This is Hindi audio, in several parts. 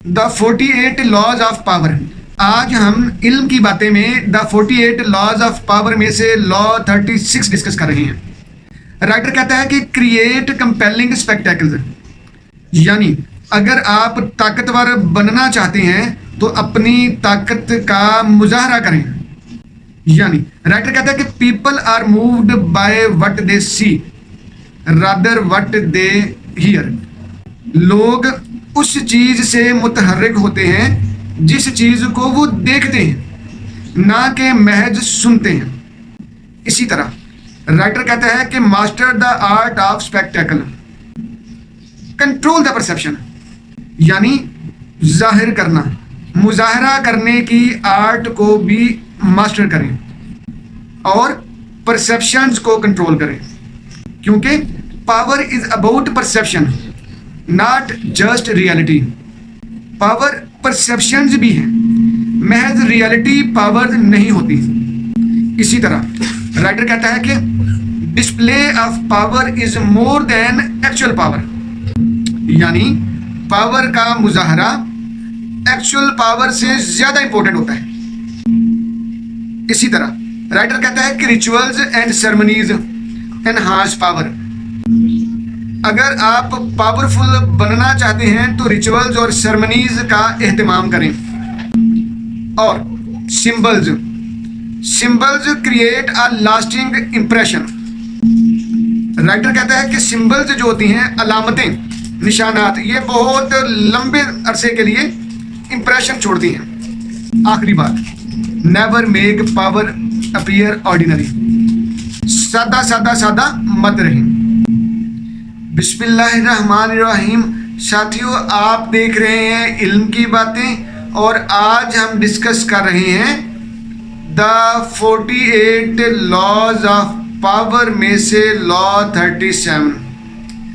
The 48 laws of power. आज हम इल्म की बातें में द 48 लॉज ऑफ पावर में से लॉ 36 डिस्कस कर रहे हैं। राइटर कहता है कि क्रिएट कंपेलिंग स्पेक्टेकल्स, यानी अगर आप ताकतवर बनना चाहते हैं तो अपनी ताकत का मुजाहरा करें। यानी राइटर कहता है कि people are moved by what they see rather what they hear. लोग उस चीज से मुतहर्रिक होते हैं जिस चीज को वो देखते हैं, ना कि महज सुनते हैं। इसी तरह राइटर कहता है कि master the art of spectacle, control the perception, यानी जाहिर करना, मुजाहरा करने की आर्ट को भी मास्टर करें और परसेप्शंस को कंट्रोल करें, क्योंकि power is about perception not just reality. Power perceptions भी हैं, महज रियलिटी पावर नहीं होती। इसी तरह राइटर कहता है कि display of power is more than actual power, यानी पावर का मुजाहरा एक्चुअल पावर से ज्यादा इंपॉर्टेंट होता है। इसी तरह राइटर कहता है कि rituals and ceremonies enhance power. अगर आप पावरफुल बनना चाहते हैं तो रिचुअल्स और सेरेमनीज का एहतमाम करें। और symbols create a lasting impression. Writer कहता है कि सिंबल्स जो होती हैं, अलामतें, निशानात, ये बहुत लंबे अरसे के लिए इंप्रेशन छोड़ती हैं। आखिरी बात, never make power appear ordinary. सादा सादा सादा मत रहें। बिस्मिल्लाहिर्रहमानिर्रहीम। साथियों, आप देख रहे हैं इल्म की बातें और आज हम डिस्कस कर रहे हैं द 48 लॉज ऑफ पावर में से लॉ 37।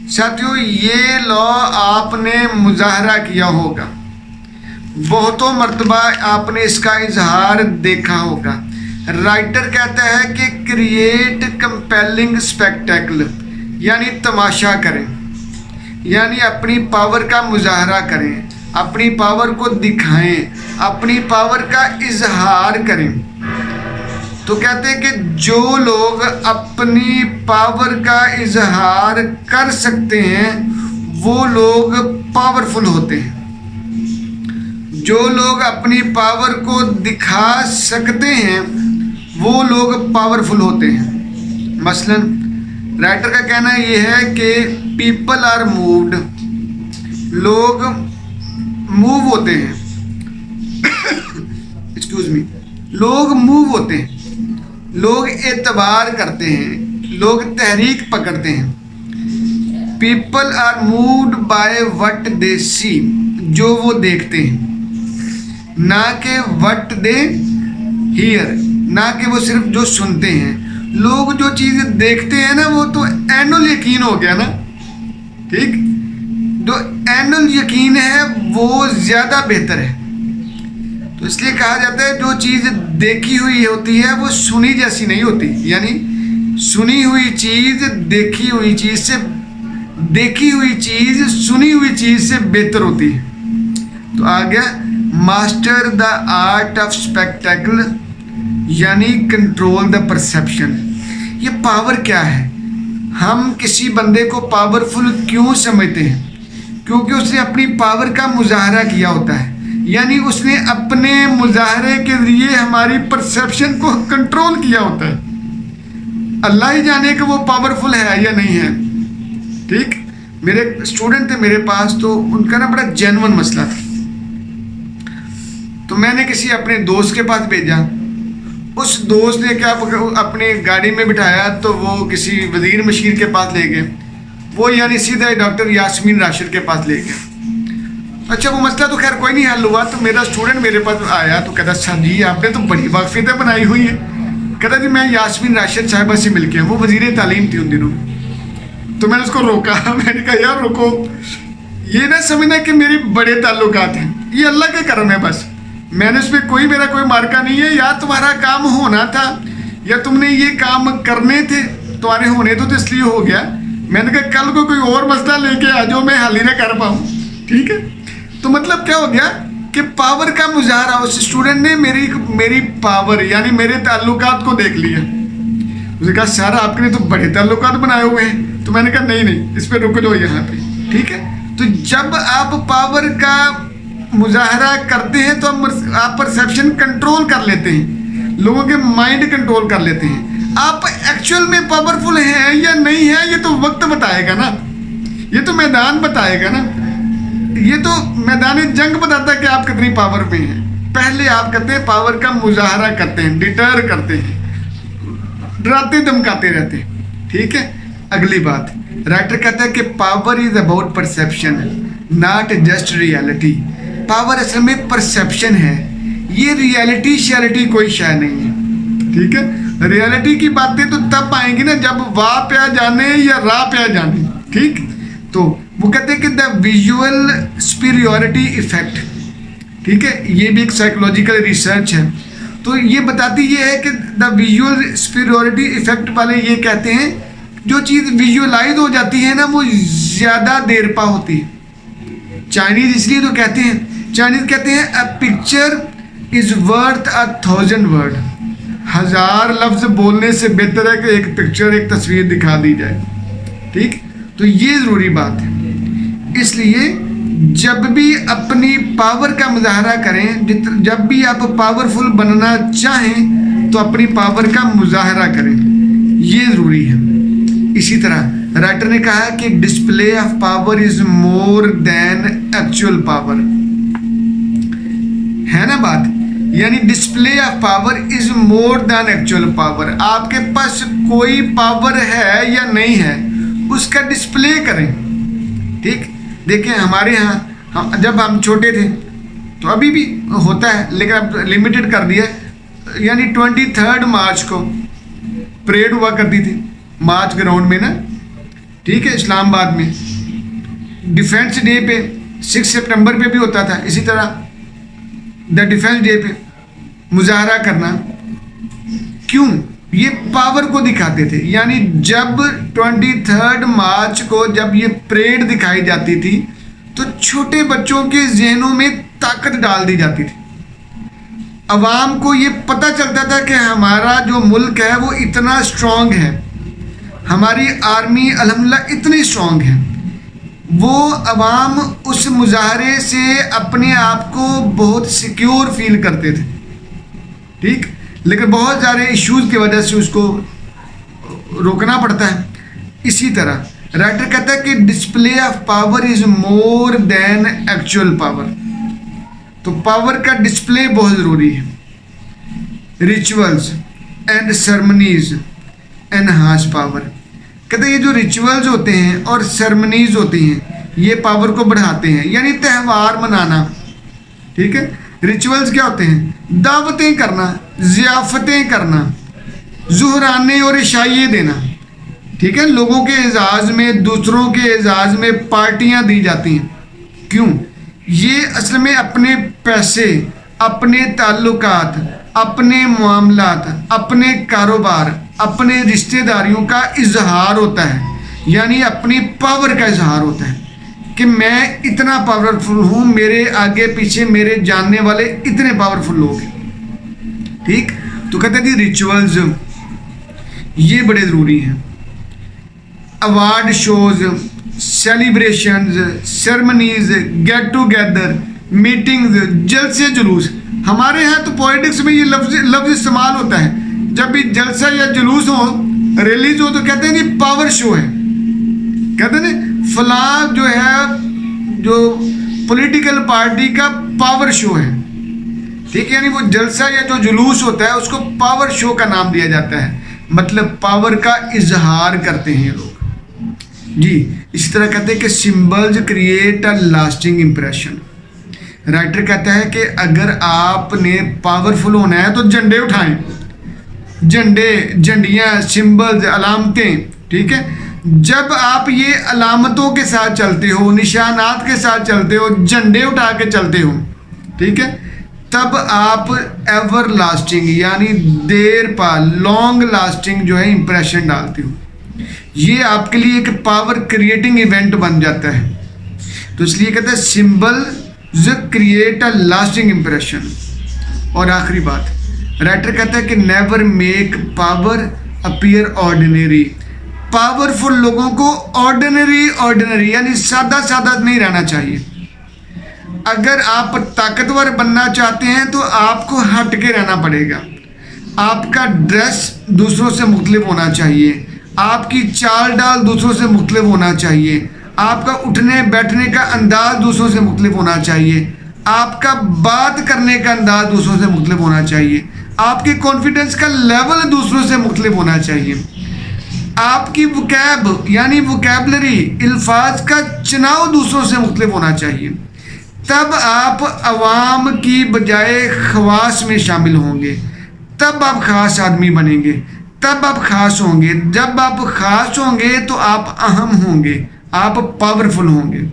साथियों, ये लॉ आपने मुजाहरा किया होगा, बहुतों मर्तबा आपने इसका इजहार देखा होगा। राइटर कहता है कि क्रिएट कंपेलिंग स्पेक्टेकल, यानी तमाशा करें, यानी अपनी पावर का मुजाहरा करें, अपनी पावर को दिखाएं, अपनी पावर का इजहार करें। तो कहते हैं कि जो लोग अपनी पावर का इजहार कर सकते हैं वो लोग पावरफुल होते हैं। जो लोग अपनी पावर को दिखा सकते हैं वो लोग पावरफुल होते हैं। मसलन राइटर का कहना यह है कि पीपल आर मूव्ड, लोग मूव होते हैं एक्सक्यूज मी, लोग मूव होते हैं, लोग एतबार करते हैं, लोग तहरीक पकड़ते हैं। People are moved by what they see, जो वो देखते हैं, ना कि व्हाट दे हियर, ना कि वो सिर्फ जो सुनते हैं। लोग जो चीज़ देखते हैं ना, वो तो एनुअल यकीन हो गया ना, ठीक। जो एनुअल यकीन है वो ज़्यादा बेहतर है। तो इसलिए कहा जाता है जो चीज़ देखी हुई होती है वो सुनी जैसी नहीं होती, यानी सुनी हुई चीज़ देखी हुई चीज़ से, देखी हुई चीज़ सुनी हुई चीज़ से बेहतर होती है। तो आ गया master the art of spectacle, यानी कंट्रोल द परसेप्शन। ये पावर क्या है? हम किसी बंदे को पावरफुल क्यों समझते हैं? क्योंकि उसने अपनी पावर का मुजाहरा किया होता है, यानी उसने अपने मुजाहरे के लिए हमारी परसेप्शन को कंट्रोल किया होता है। अल्लाह ही जाने कि वो पावरफुल है या नहीं है, ठीक। मेरे स्टूडेंट थे मेरे पास, तो उनका ना बड़ा जेन्युइन मसला था। तो मैंने किसी अपने दोस्त के पास भेजा, उस दोस्त ने क्या अपनी गाड़ी में बिठाया तो वो किसी वजीर मशीर के पास ले गए, वो यानी सीधा डॉक्टर यास्मीन राशिद के पास ले गए। अच्छा, वो मसला तो खैर कोई नहीं हल हुआ। तो मेरा स्टूडेंट मेरे पास आया तो कहता सर जी आपने तो बड़ी वाकफियत बनाई हुई है। कहता जी मैं यास्मीन राशिद साहिबा से मिल के, वो वजीर तालीम थी उन दिनों। तो मैंने उसको रोका, मैंने कहा यार रुको, ये ना समझना कि मेरे बड़े ताल्लुकात हैं, ये अल्लाह के करम है बस। मैंने उसमें मेरा कोई मार्का नहीं है। या तुम्हारा काम होना था या तुमने ये काम करने थे, तुम्हारे होने तो इसलिए हो गया। मैंने कहा कल को कोई और मसला लेके आ जाओ, मैं हल ही ना कर पाऊँ, ठीक है। तो मतलब क्या हो गया कि पावर का मुजाहरा, उस स्टूडेंट ने मेरी पावर यानी मेरे ताल्लुकात को देख लिया। उसने कहा सर आपके लिए तो बड़े ताल्लुकात बनाए हुए हैं। तो मैंने कहा नहीं, इस पर रुक जाओ यहाँ पे, ठीक है। तो जब आप पावर का मुजाहरा करते हैं तो आप परसेप्शन कंट्रोल कर लेते हैं, लोगों के माइंड कंट्रोल कर लेते हैं। आप एक्चुअल में पावरफुल हैं या नहीं है ये तो वक्त बताएगा ना, ये तो मैदान बताएगा ना, ये तो मैदान जंग बताता है कि आप कितनी पावर में हैं। पहले आप करते हैं पावर का मुजाहरा करते हैं, डिटर करते हैं, डराते धमकाते रहते हैं, ठीक है। अगली बात, राइटर कहता है कि power is about perception not just reality. Power असल में परसेप्शन है, ये रियलिटी शैलिटी कोई शय नहीं है, ठीक है। रियलिटी की बातें तो तब आएंगी ना जब वाह पे जाने या राह पे जाने, ठीक। तो वो कहते हैं कि द विजुअल सुपीरियॉरिटी इफेक्ट, ठीक है, ये भी एक साइकोलॉजिकल रिसर्च है। तो ये बताती ये है कि द विजुअल सुपीरियॉरिटी इफेक्ट वाले ये कहते हैं जो चीज़ विजुअलाइज हो जाती है ना वो ज़्यादा देर पा होती है। चाइनीज इसलिए तो कहते हैं, चाइनीज कहते हैं a picture is worth 1,000 word. 1000 लफ्ज बोलने से बेहतर है कि एक पिक्चर, एक तस्वीर दिखा दी जाए, ठीक। तो ये ज़रूरी बात है। इसलिए जब भी अपनी पावर का मुजाहरा करें, जब भी आप पावरफुल बनना चाहें तो अपनी पावर का मुजाहरा करें, ये ज़रूरी है। इसी तरह राइटर ने कहा कि display of power is more than actual power, है ना बात, यानी display of power is more than actual power. आपके पास कोई पावर है या नहीं है उसका डिस्प्ले करें, ठीक। देखिए हमारे यहाँ जब हम छोटे थे तो अभी भी होता है लेकिन अब लिमिटेड कर दिया, यानी 23 मार्च को परेड हुआ करती थी मार्च ग्राउंड में ना, ठीक है, इस्लामाबाद में। डिफेंस डे पे 6 सितंबर पे भी होता था इसी तरह द डिफेंस डे पे मुजाहरा करना। क्यों? ये पावर को दिखाते थे, यानी जब 23 मार्च को जब ये परेड दिखाई जाती थी तो छोटे बच्चों के जहनों में ताकत डाल दी जाती थी। अवाम को ये पता चलता था कि हमारा जो मुल्क है वो इतना स्ट्रांग है, हमारी आर्मी अल्हम्दुलिल्लाह इतनी स्ट्रांग है। वो अवाम उस मुजाहरे से अपने आप को बहुत सिक्योर फील करते थे, ठीक। लेकिन बहुत सारे इश्यूज़ की वजह से उसको रोकना पड़ता है। इसी तरह राइटर कहता है कि display of power is more than actual power. तो पावर का डिस्प्ले बहुत ज़रूरी है। Rituals and ceremonies enhance power. कहते हैं ये जो रिचुअल्स होते हैं और सेरेमनीज होती हैं ये पावर को बढ़ाते हैं, यानी त्यौहार मनाना, ठीक है। रिचुअल्स क्या होते हैं? दावतें करना, ज़ियाफ़तें करना, ज़ुहराने और इशाइये देना, ठीक है। लोगों के एजाज़ में, दूसरों के एजाज़ में पार्टियां दी जाती हैं। क्यों? ये असल में अपने पैसे, अपने ताल्लुकात, अपने मामलात, अपने कारोबार, अपने रिश्तेदारियों का इजहार होता है, यानी अपनी पावर का इजहार होता है कि मैं इतना पावरफुल हूँ, मेरे आगे पीछे मेरे जानने वाले इतने पावरफुल लोग हैं, ठीक। तो कहते हैं कि रिचुअल्स ये बड़े ज़रूरी हैं। Award shows, celebrations, ceremonies, get together, meetings, जलसे जुलूस। हमारे यहाँ तो पॉलिटिक्स में ये लफ्ज़ इस्तेमाल होता है। जब भी जलसा या जुलूस हो, रिलीज हो, तो कहते हैं कि पावर शो है। कहते हैं ना फलां जो है जो पॉलिटिकल पार्टी का पावर शो है, ठीक है। यानी वो जलसा या जो जुलूस होता है उसको पावर शो का नाम दिया जाता है, मतलब पावर का इजहार करते हैं लोग जी। इसी तरह कहते हैं कि symbols create a lasting impression. Writer कहता है कि अगर आपने पावरफुल होना है तो झंडे उठाएं, झंडे, झंडियाँ, सिंबल्स, अलामतें, ठीक है। जब आप ये अलामतों के साथ चलते हो, निशानात के साथ चलते हो, झंडे उठा के चलते हो, ठीक है, तब आप एवर लास्टिंग यानी देर पा, लॉन्ग लास्टिंग जो है इंप्रेशन डालते हो। ये आपके लिए एक पावर क्रिएटिंग इवेंट बन जाता है। तो इसलिए कहते हैं सिंबल जो क्रिएट अ लास्टिंग इम्प्रेशन। और आखिरी बात, राइटर कहता है कि never make power appear ordinary. Powerful लोगों को ऑर्डिनरी यानी सादा सादा नहीं रहना चाहिए। अगर आप ताकतवर बनना चाहते हैं तो आपको हट के रहना पड़ेगा। आपका ड्रेस दूसरों से मुख्तलिफ होना चाहिए, आपकी चाल डाल दूसरों से मुख्तलिफ होना चाहिए, आपका उठने बैठने का अंदाज दूसरों से मुख्तलिफ होना चाहिए, आपका बात करने का अंदाज दूसरों से मुख्तलिफ होना चाहिए, आपके कॉन्फिडेंस का लेवल दूसरों से मुख्तलिफ होना चाहिए, आपकी वोकैब यानी वोकैबलरी अल्फाज का चुनाव दूसरों से मुख्तलिफ होना चाहिए। तब आप अवाम की बजाय खवास में शामिल होंगे, तब आप ख़ास आदमी बनेंगे, तब आप ख़ास होंगे। जब आप ख़ास होंगे तो आप अहम होंगे, आप पावरफुल होंगे।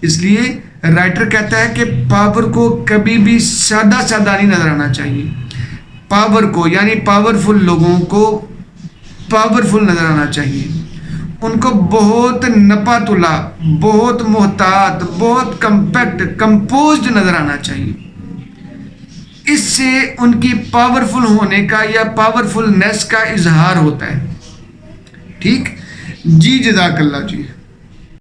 इसलिए राइटर कहता है कि पावर को कभी भी सादा सादा नहीं नजर आना चाहिए। पावर को यानी पावरफुल लोगों को पावरफुल नजर आना चाहिए, उनको बहुत नपा तुला, बहुत मोहतात, बहुत कम्पैक्ट कंपोज्ड नजर आना चाहिए। इससे उनकी पावरफुल होने का या पावरफुलनेस का इजहार होता है। ठीक जी, जज़ाकल्लाह जी।